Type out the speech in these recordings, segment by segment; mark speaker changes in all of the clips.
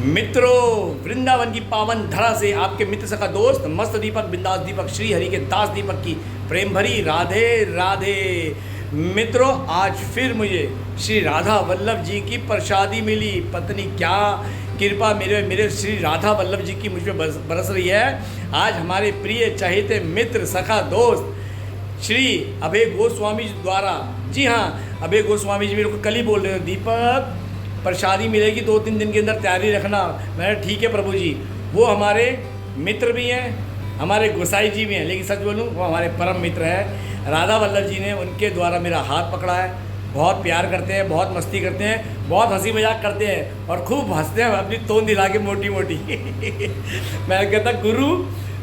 Speaker 1: मित्रों, वृंदावन की पावन धरा से आपके मित्र सखा दोस्त मस्त दीपक बिंदास दीपक श्री हरि के दास दीपक की प्रेम भरी राधे राधे। मित्रों, आज फिर मुझे श्री राधा वल्लभ जी की प्रसादी मिली। पत्नी क्या कृपा मेरे श्री राधा वल्लभ जी की मुझ पर बरस रही है। आज हमारे प्रिय चहेते मित्र सखा दोस्त श्री अभय गोस्वामी जी द्वारा, जी हाँ, अभय गोस्वामी जी मेरे को कल ही बोल रहे हैं, दीपक प्रसादी मिलेगी 2-3 दिन के अंदर, तैयारी रखना। मैंने ठीक है प्रभु जी। वो हमारे मित्र भी हैं, हमारे गोसाई जी भी हैं, लेकिन सच बोलूँ वो हमारे परम मित्र हैं। राधा वल्लभ जी ने उनके द्वारा मेरा हाथ पकड़ा है। बहुत प्यार करते हैं, बहुत मस्ती करते हैं, बहुत हंसी मजाक करते हैं और खूब हंसते हैं अपनी तोंद दिला के मोटी मोटी। मैं कहता गुरु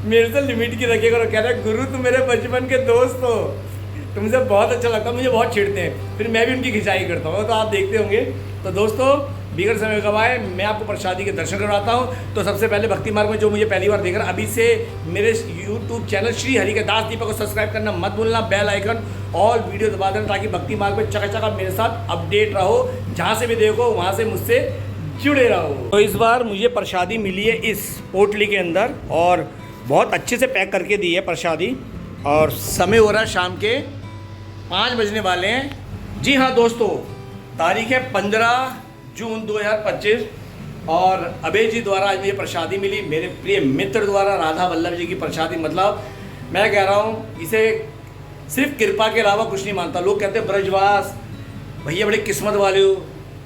Speaker 1: मेरे से लिमिट की रखिएगा। और कह रहा है गुरु तुम मेरे बचपन के दोस्त हो, तुमसे बहुत अच्छा लगता है, मुझे बहुत छेड़ते हैं, फिर मैं भी उनकी खिंचाई करता हूँ, तो आप देखते होंगे। तो दोस्तों, बिगड़ समय गवाए मैं आपको प्रसादी के दर्शन करवाता हूँ। तो सबसे पहले भक्ति मार्ग में जो मुझे पहली बार देख रहा है, अभी से मेरे YouTube चैनल श्री हरि के दास दीपक को सब्सक्राइब करना मत भूलना, बेल आइकन ऑल वीडियो दबा देना, ताकि भक्ति मार्ग में चकाचक आप मेरे साथ अपडेट रहो। जहाँ से भी देखो वहाँ से मुझसे जुड़े रहो। तो इस बार मुझे प्रसादी मिली है इस पोटली के अंदर, और बहुत अच्छे से पैक करके दी है प्रसादी। और समय हो रहा है शाम के 5 बजने वाले हैं। जी हाँ दोस्तों, तारीख है 15 जून 2025 और अभय जी द्वारा आज मुझे प्रसादी मिली, मेरे प्रिय मित्र द्वारा राधा वल्लभ जी की प्रसादी। मतलब मैं कह रहा हूँ, इसे सिर्फ कृपा के अलावा कुछ नहीं मानता। लोग कहते हैं ब्रजवास भैया बड़े किस्मत वाले हो,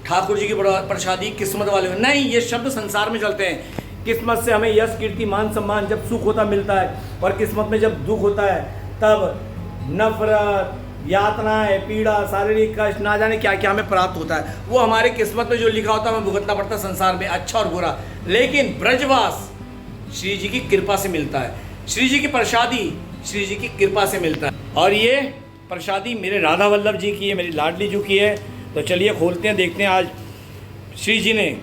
Speaker 1: ठाकुर जी की प्रसादी किस्मत वाले हो। नहीं, ये शब्द संसार में चलते हैं। किस्मत से हमें यश कीर्ति मान सम्मान जब सुख होता मिलता है, और किस्मत में जब दुख होता है तब नफरत, यातनाएं, पीड़ा, शारीरिक कष्ट, ना जाने क्या क्या हमें प्राप्त होता है। वो हमारे किस्मत में जो लिखा होता है हमें भुगतना पड़ता है संसार में, अच्छा और बुरा। लेकिन ब्रजवास श्री जी की कृपा से मिलता है, श्री जी की प्रसादी श्री जी की कृपा से मिलता है। और ये प्रसादी मेरे राधा वल्लभ जी की है, मेरी लाडली जी की है। तो चलिए खोलते हैं, देखते हैं आज श्री जी ने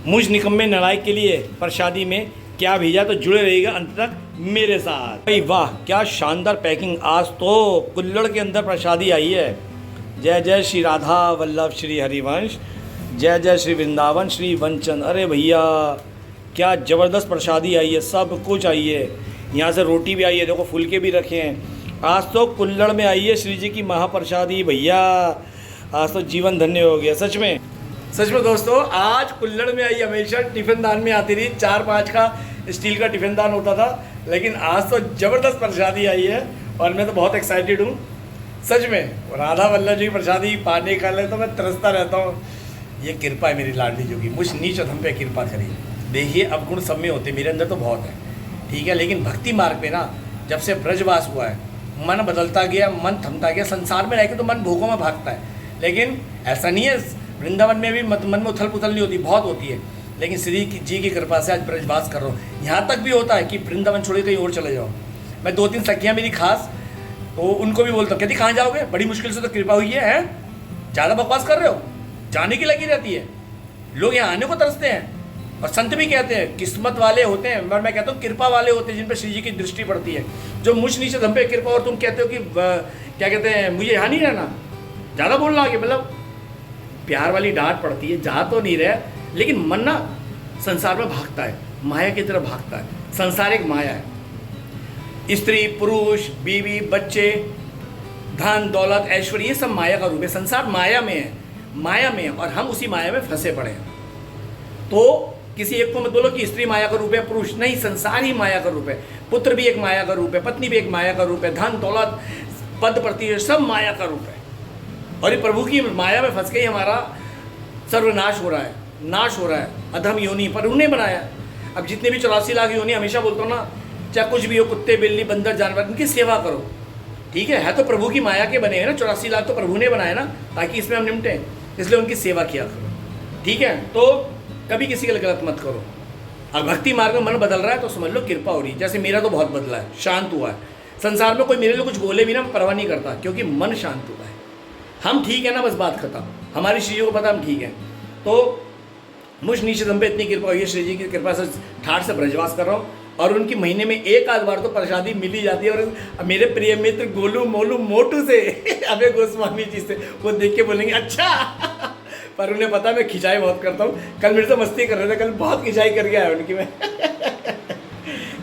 Speaker 1: मुझ निकम्मे नालायक के लिए प्रसादी में क्या भेजा। तो जुड़े रहिएगा अंत तक मेरे साथ। भाई वाह, क्या शानदार पैकिंग। आज तो कुल्लड़ के अंदर प्रसादी आई है। जय जय श्री राधा वल्लभ श्री हरिवंश, जय जय श्री वृंदावन श्री वंचन। अरे भैया क्या ज़बरदस्त प्रसादी आई है, सब कुछ आई है। यहाँ से रोटी भी आई है, देखो फुलके भी रखे हैं। आज तो कुल्लड़ में आई है श्री जी की महाप्रसादी। भैया आज तो जीवन धन्य हो गया सच में। सच में दोस्तों, आज कुल्लड़ में आई। हमेशा टिफ़िन दान में आती रही, 4-5 का स्टील का टिफ़िन दान होता था, लेकिन आज तो ज़बरदस्त प्रसादी आई है और मैं तो बहुत एक्साइटेड हूँ सच में। राधा वल्लभ जी की प्रसादी पाने का ले तो मैं तरसता रहता हूँ। ये कृपा है मेरी लाडली जी की, मुझ नीच हम पे कृपा करी। देखिए अब गुण सब में होते, मेरे अंदर तो बहुत है, ठीक है, लेकिन भक्ति मार्ग पे ना जब से ब्रजवास हुआ है, मन बदलता गया, मन थमता गया। संसार में रह के तो मन भोगों में भागता है, लेकिन ऐसा नहीं है। वृंदावन में भी मन में उथल पुथल नहीं होती, बहुत होती है, लेकिन श्री जी की कृपा से आज ब्रजवास कर रहा हूँ। यहाँ तक भी होता है कि वृंदावन छोड़े कहीं और चले जाओ। मैं 2-3 सखियाँ मेरी खास, तो उनको भी बोलता हूँ, कहती कहाँ जाओगे, बड़ी मुश्किल से तो कृपा हुई है, ज़्यादा बकवास कर रहे हो, जाने की लगी रहती है। लोग यहाँ आने को तरसते हैं, और संत भी कहते हैं किस्मत वाले होते हैं, और मैं कहता हूँ कृपा वाले होते हैं जिन पर श्री जी की दृष्टि पड़ती है। जो मुझ नीचे धम पे कृपा, और तुम कहते हो कि क्या कहते हैं, मुझे यहाँ नहीं रहना, ज़्यादा बोलना आगे, मतलब प्यार वाली डांट पड़ती है। जा तो नहीं रहे, लेकिन मन ना संसार में भागता है, माया की तरफ भागता है। संसार एक माया है। स्त्री पुरुष बीवी बच्चे धन दौलत ऐश्वर्य, ये सब माया का रूप है। संसार माया में है, माया में है, और हम उसी माया में फंसे पड़े हैं। तो किसी एक को मत बोलो कि स्त्री माया का रूप है, पुरुष नहीं, संसार ही माया का रूप है। पुत्र भी एक माया का रूप है, पत्नी भी एक माया का रूप है, धन दौलत पद प्रतिष्ठा सब माया का रूप है। और ये प्रभु की माया में फंस के ही हमारा सर्वनाश हो रहा है, नाश हो रहा है। अधम योनि पर उन्हें बनाया। अब जितने भी 84 लाख योनि, हमेशा बोलता हूँ ना, चाहे कुछ भी हो, कुत्ते बिल्ली बंदर जानवर, इनकी सेवा करो, ठीक है तो प्रभु की माया के बने हैं ना। 84 लाख तो प्रभु ने बनाया ना, ताकि इसमें हम निपटें, इसलिए उनकी सेवा किया करो, ठीक है। तो कभी किसी के लिए गलत मत करो। अब भक्ति मार्ग में मन बदल रहा है तो समझ लो कृपा हो रही है। जैसे मेरा तो बहुत बदला है, शांत हुआ है। संसार में कोई मेरे लिए कुछ बोले भी ना, परवाह नहीं करता, क्योंकि मन शांत हुआ है। हम ठीक है ना, बस बात खत्म। हमारी श्री जी को पता हम ठीक है। तो मुझ नीचे दम पे इतनी कृपा हुई है, श्री जी की कृपा से ठाठ से ब्रजवास कर रहा हूँ, और उनकी महीने में एक आध बार तो प्रसादी मिली जाती है। और मेरे प्रिय मित्र गोलू मोलू मोटू से अभय गोस्वामी जी से वो देख के बोलेंगे अच्छा पर उन्हें पता मैं खिंचाई बहुत करता हूँ। कल मेरे से मस्ती कर रहे थे, कल बहुत खिंचाई करके आया उनकी मैं।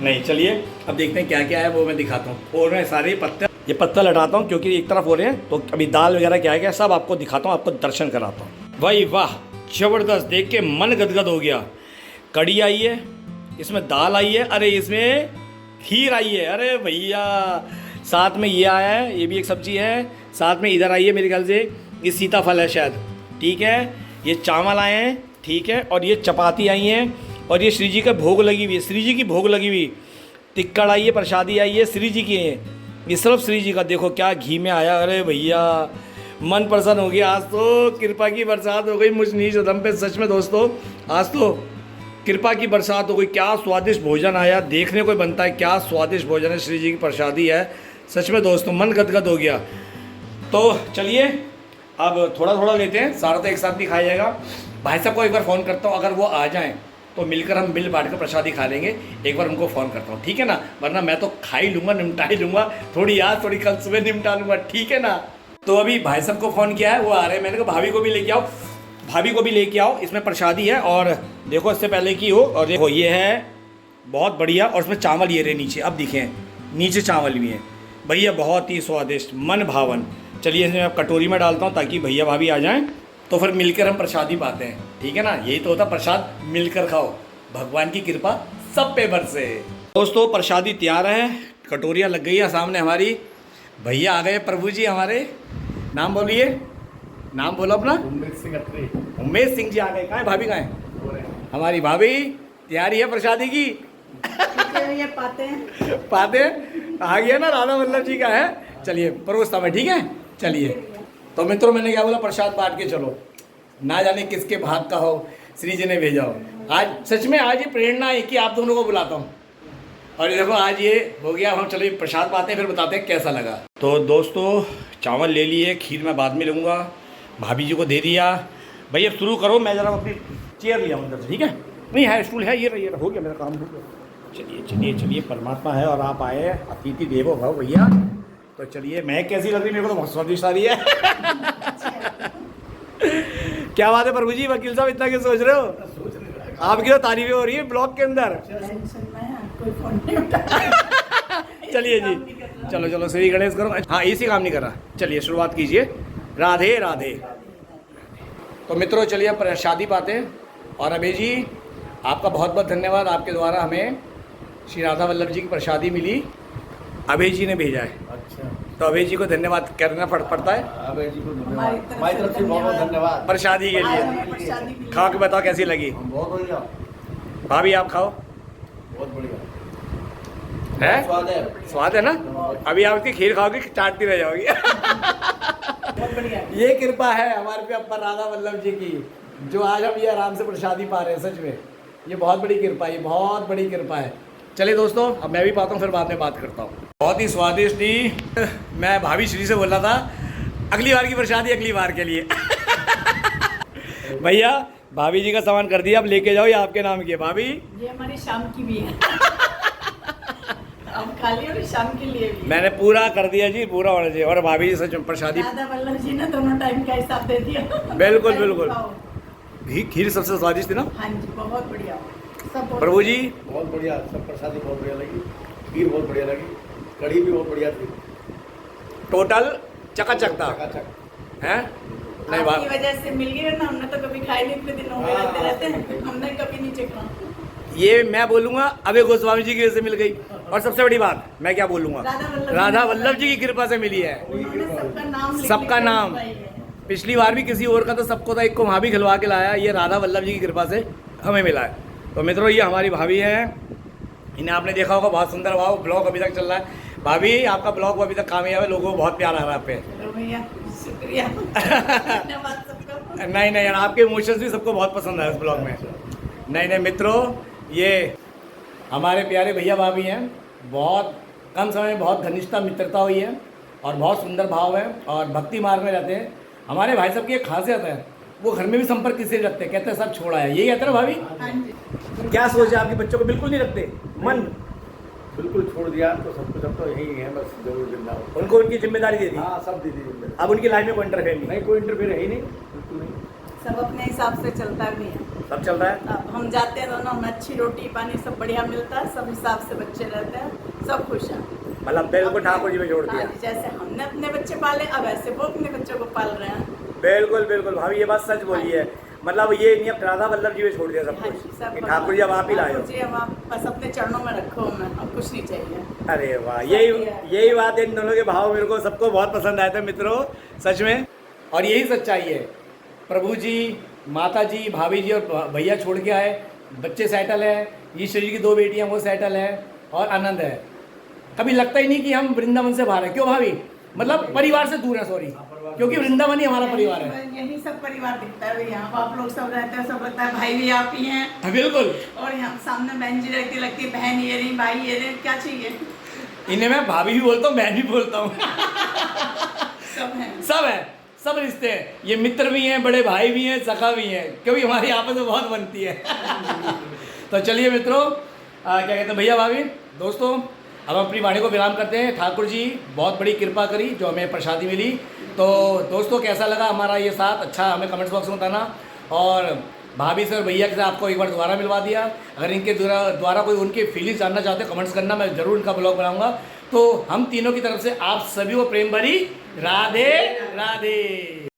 Speaker 1: नहीं चलिए अब देखते हैं क्या क्या है, वो मैं दिखाता हूँ। और मैं सारे पत्ते, ये पत्ता लटाता हूँ क्योंकि एक तरफ हो रहे हैं, तो अभी दाल वगैरह क्या है सब आपको दिखाता हूँ, आपको दर्शन कराता हूँ। भाई वाह ज़बरदस्त, देख के मन गदगद हो गया। कड़ी आई है, इसमें दाल आई है, अरे इसमें खीर आई है, अरे भैया साथ में ये आया है, ये भी एक सब्जी है, साथ में इधर आई है मेरे ख्याल से ये सीताफल है शायद, ठीक है, ये चावल आए हैं, ठीक है, और ये चपाती आई हैं, और ये श्री जी का भोग लगी हुई है, श्री जी की भोग लगी हुई, तिक्कड़ आई है, प्रसादी आई है, श्री जी की है, ये सिर्फ श्री जी का। देखो क्या घी में आया, अरे भैया मन प्रसन्न हो गया। आज तो कृपा की बरसात हो गई मुझ नीच उधम पे, सच में दोस्तों आज तो कृपा की बरसात हो गई। क्या स्वादिष्ट भोजन आया, देखने को बनता है, क्या स्वादिष्ट भोजन है, श्री जी की प्रसादी है, सच में दोस्तों मन गदगद हो गया। तो चलिए अब थोड़ा थोड़ा लेते हैं, सारा तो एक साथ नहीं खाया जाएगा। भाई साहब को एक बार फ़ोन करता हूँ, अगर वो आ जाएँ तो मिलकर हम मिल बांट कर प्रसादी खा लेंगे। एक बार उनको फ़ोन करता हूँ, ठीक है ना, वरना मैं तो खा ही लूँगा, निपटा ही लूँगा, थोड़ी आज थोड़ी कल सुबह निपटा लूँगा, ठीक है ना। तो अभी भाई साहब को फ़ोन किया है, वो आ रहे हैं। मैंने कहा भाभी को भी लेके आओ, भाभी को भी लेके आओ, इसमें प्रसादी है। और देखो इससे पहले की हो, और देखो ये है बहुत बढ़िया, और उसमें चावल ये रहे नीचे, अब दिखें नीचे चावल भी हैं भैया, बहुत ही स्वादिष्ट मन भावन। चलिए इसमें मैं कटोरी में डालता हूँ ताकि भैया भाभी आ जाएँ, तो फिर मिलकर हम प्रसादी पाते हैं, ठीक है ना। यही तो होता प्रसाद, मिलकर खाओ, भगवान की कृपा सब पे बरसे। दोस्तों प्रसादी तैयार है, कटोरियाँ लग गई है सामने हमारी, भैया आ गए प्रभु जी हमारे। नाम बोलिए, नाम बोलो अपना। उमेश सिंह जी आ गए। कहाँ है भाभी, कहाँ है हमारी भाभी? तैयारी है प्रसादी की?
Speaker 2: ये
Speaker 1: पाते आ गया ना, राधा वल्लभ जी का है। चलिए परोसता में, ठीक है। चलिए तो मित्रों मैंने क्या बोला, प्रसाद बांट के चलो, ना जाने किसके भाग का हो, श्री जी ने भेजा हो। आज सच में आज ये प्रेरणा है कि आप दोनों को बुलाता हूँ, और ये देखो आज ये हो गया। हम चलिए प्रसाद पाते हैं, फिर बताते हैं कैसा लगा। तो दोस्तों चावल ले लिए, खीर मैं बाद में लूँगा, भाभी जी को दे दिया। भैया शुरू करो, मैं ज़रा अपनी चेयर लिया अंदर से, ठीक है। नहीं है स्टूल है, ये हो गया मेरा काम, हो गया। चलिए चलिए चलिए, परमात्मा है और आप आए, अतिथि देवो भव भैया। तो चलिए, मैं कैसी लग रही, मेरे को तो बहुत स्वादिष्ट आ रही है। क्या बात है प्रभु जी, वकील साहब इतना क्या सोच रहे हो? आपकी तो तारीफें हो रही है ब्लॉग के अंदर। चलिए जी, चलो चलो श्री गणेश करो। हाँ इसी काम नहीं कर रहा, चलिए शुरुआत कीजिए। राधे राधे। तो मित्रों चलिए अब प्रसादी पाते हैं। और अभय जी आपका बहुत बहुत धन्यवाद, आपके द्वारा हमें श्री राधा वल्लभ जी की प्रसादी मिली, अभय जी ने भेजा है। अच्छा, तो अभय जी को धन्यवाद करना पड़ता है।
Speaker 3: अभय जी को हमारी तरफ से बहुत धन्यवाद
Speaker 1: प्रसादी के लिए। खा के बताओ कैसी लगी?
Speaker 3: बहुत बढ़िया।
Speaker 1: भाभी आप खाओ।
Speaker 3: बहुत बढ़िया
Speaker 1: है,
Speaker 3: स्वाद है,
Speaker 1: स्वाद है ना। अभी आप उसकी खीर खाओगी, चाटती रह जाओगी। ये कृपा है हमारे पे अपर राधा वल्लभ जी की, जो आज हम ये आराम से प्रसादी पा रहे हैं। सच में ये बहुत बड़ी कृपा है, ये बहुत बड़ी कृपा है। चलिए दोस्तों अब मैं भी पाता हूँ, फिर बाद में बात करता हूँ। बहुत ही स्वादिष्ट थी। मैं भाभी श्री से बोल रहा था, अगली बार की प्रसादी अगली बार के लिए। भैया भाभी जी का सामान कर दिया, अब लेके जाओ, ये आपके नाम की है भाभी।
Speaker 2: ये हमारी शाम की भी है। अब खाली और शाम के लिए भी
Speaker 1: मैंने पूरा कर दिया जी, पूरा होना चाहिए। और भाभी जी सच में प्रसादी,
Speaker 2: राधा वल्लभ जी ने दोनों टाइम का हिसाब दे दिया।
Speaker 1: बिल्कुल बिल्कुल। खीर सबसे स्वादिष्ट थी ना?
Speaker 2: हाँ जी बहुत बढ़िया।
Speaker 1: प्रभु जी
Speaker 3: बहुत बढ़िया, सब प्रसादी बहुत बढ़िया लगी, खीर बहुत बढ़िया लगी, कढ़ी भी बहुत बढ़िया थी,
Speaker 1: टोटल चकाचक था हैं? नहीं बात
Speaker 2: आपकी वजह से मिल गई ना, हमने तो कभी खाई नहीं, इतने दिनों में रहते हैं, हमने कभी नहीं चखा।
Speaker 1: ये मैं बोलूँगा अभय गोस्वामी जी की वजह से मिल गई। और सबसे बड़ी बात मैं क्या बोलूँगा, राधा वल्लभ जी की कृपा से मिली है। सबका नाम, पिछली बार भी किसी और का तो सबको था, एक को वहाँ भी खिलवा के लाया, ये राधा वल्लभ जी की कृपा से हमें मिला है। तो मित्रों ये हमारी भाभी हैं, इन्हें आपने देखा होगा, बहुत सुंदर भाव ब्लॉग अभी तक चल रहा है। भाभी आपका ब्लॉग अभी तक कामयाब है, लोगों को बहुत प्यार आ रहा है आप पे।
Speaker 2: शुक्रिया।
Speaker 1: नहीं नहीं यार, आपके इमोशंस भी सबको बहुत पसंद आए इस ब्लॉग में। नहीं नहीं मित्रों, ये हमारे प्यारे भैया भाभी हैं, बहुत कम समय में बहुत घनिष्ठता मित्रता हुई है, और बहुत सुंदर भाव है, और भक्ति मार्ग में रहते हैं। हमारे भाई साहब की एक खासियत है, वो घर में भी संपर्क किसी से रखते हैं, कहते हैं सब छोड़ा है, यही कहते हैं ना भाभी? क्या सोच है आपके बच्चों को बिल्कुल नहीं रखते मन?
Speaker 3: बिल्कुल छोड़ दिया तो सब कुछ, अब तो यही है बस, जरूर जिंदा हो।
Speaker 1: उनको उनकी जिम्मेदारी दे दी।
Speaker 3: हाँ सब दे दी जिम्मेदारी।
Speaker 1: अब उनकी लाइफ में कोई इंटरफेयर नहीं?
Speaker 3: नहीं कोई इंटरफेयर है ही नहीं, बिल्कुल नहीं।
Speaker 2: सब अपने हिसाब से चलता भी है।
Speaker 1: सब चल रहा है।
Speaker 2: अब हम जाते हैं दोनों, हमें अच्छी रोटी पानी सब बढ़िया मिलता है, सब हिसाब से बच्चे रहते हैं, सब खुश हैं।
Speaker 1: मतलब बिल्कुल ठाकुर जी में जोड़ दिया।
Speaker 2: हाँ, जैसे हमने अपने बच्चे पाले, अब ऐसे वो अपने बच्चों को पाल रहे हैं।
Speaker 1: बिल्कुल बिल्कुल भाभी, ये बात सच बोली है। मतलब ये नहीं अब राधा वल्लभ जी में छोड़ दिया सब
Speaker 2: हाँ जी,
Speaker 1: कुछ
Speaker 2: सब
Speaker 1: कि ठाकुर जी अब आप ही लाए हो।
Speaker 2: ठाकुर जी अब आप बस अपने चरणों में रखो, हमें अब कुछ नहीं चाहिए।
Speaker 1: अरे वाह, यही बात इन दोनों के भाव मेरे को सबको बहुत पसंद आए थे मित्रों, सच में। और यही सच्चाई है। प्रभु जी, माता जी, भाभी जी और भैया छोड़ के आए, बच्चे सेटल है, ईश्वर जी की 2 बेटियां वो सेटल है और आनंद है। कभी लगता ही नहीं कि हम वृंदावन से बाहर हैं। क्यों भाभी? मतलब परिवार से दूर है, सॉरी, क्योंकि वृंदावन ही हमारा परिवार है।
Speaker 2: यही सब परिवार दिखता है यहाँ, आप लोग सब रहते हैं, सब लगता है भाई भी आप ही हैं।
Speaker 1: बिल्कुल।
Speaker 2: और यहाँ सामने बहन जी लगती है, बहन ये रही, भाई ये रही, क्या चाहिए?
Speaker 1: इन्हें मैं भाभी भी बोलता हूँ, बहन भी बोलता हूँ।
Speaker 2: सब है,
Speaker 1: सब है, सब रिश्ते हैं। ये मित्र भी हैं, बड़े भाई भी हैं, सखा भी हैं, क्योंकि हमारी आपस में बहुत बनती है। तो चलिए मित्रों, क्या कहते हैं भैया भाभी, दोस्तों, अब हम अपनी वाणी को विराम करते हैं। ठाकुर जी बहुत बड़ी कृपा करी जो हमें प्रसादी मिली। तो दोस्तों, कैसा लगा हमारा ये साथ, अच्छा हमें कमेंट्स बॉक्स में बताना। और भाभी से और भैया के साथ आपको एक बार दोबारा मिलवा दिया। अगर इनके द्वारा कोई उनके फीलिंग्स जानना चाहते हैं, कमेंट्स करना, मैं ज़रूर इनका ब्लॉग बनाऊंगा। तो हम तीनों की तरफ से आप सभी को प्रेम भरी राधे राधे।